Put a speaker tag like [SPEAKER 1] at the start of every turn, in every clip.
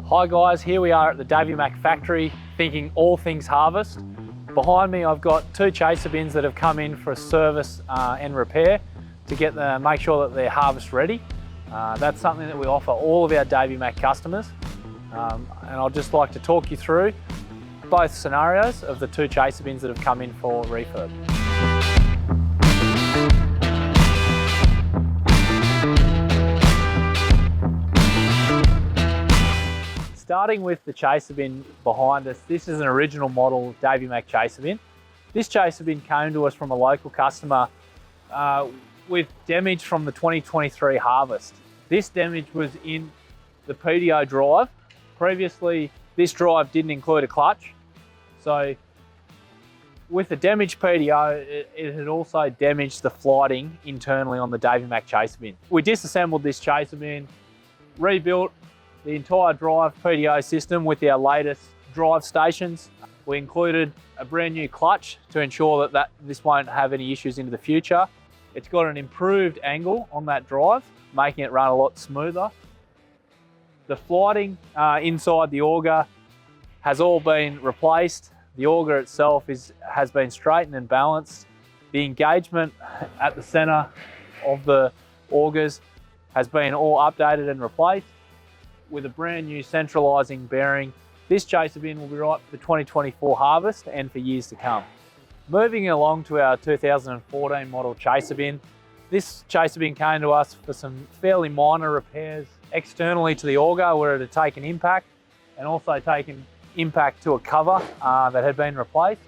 [SPEAKER 1] Hi guys, here we are at the Davimac factory thinking all things harvest. Behind me I've got two chaser bins that have come in for a service and repair to make sure that they're harvest ready. That's something that we offer all of our Davimac customers. And I'd just like to talk you through both scenarios of the two chaser bins that have come in for refurb. Starting with the chaser bin behind us, this is an original model Davimac Chaser bin. This chaser bin came to us from a local customer with damage from the 2023 harvest. This damage was in the PDO drive. Previously, this drive didn't include a clutch. So with the damaged PDO, it had also damaged the flighting internally on the Davimac chaser bin. We disassembled this chaser bin, rebuilt the entire drive PDO system with our latest drive stations. We included a brand new clutch to ensure that this won't have any issues into the future. It's got an improved angle on that drive, making it run a lot smoother. The flighting inside the auger has all been replaced. The auger itself has been straightened and balanced. The engagement at the center of the augers has been all updated and replaced with a brand new centralising bearing. This chaser bin will be right for the 2024 harvest and for years to come. Moving along to our 2014 model chaser bin. This chaser bin came to us for some fairly minor repairs externally to the auger where it had taken impact and also taken impact to a cover that had been replaced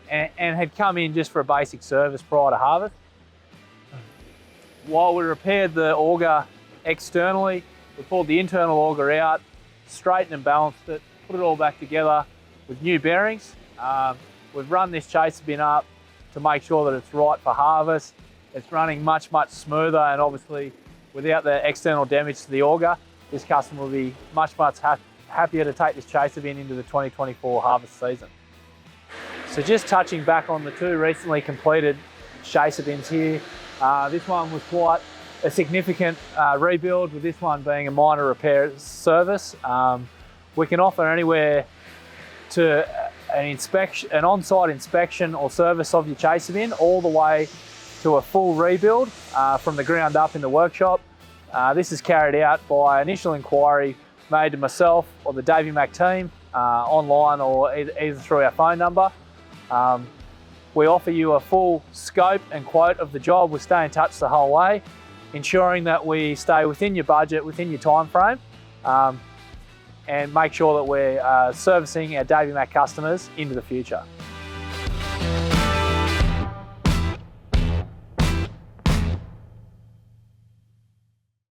[SPEAKER 1] and had come in just for a basic service prior to harvest. While we repaired the auger externally, we pulled the internal auger out, straightened and balanced it, put it all back together with new bearings. We've run this chaser bin up to make sure that it's right for harvest. It's running much, much smoother, and obviously without the external damage to the auger, this customer will be much, much happier to take this chaser bin into the 2024 harvest season. So just touching back on the two recently completed chaser bins here, this one was quite a significant rebuild, with this one being a minor repair service. We can offer anywhere to an on-site inspection or service of your chaser bin, all the way to a full rebuild from the ground up in the workshop. This is carried out by initial inquiry made to myself or the Davimac team online or either through our phone number. We offer you a full scope and quote of the job. We stay in touch the whole way, ensuring that we stay within your budget, within your time frame, and make sure that we're servicing our Davimac customers into the future.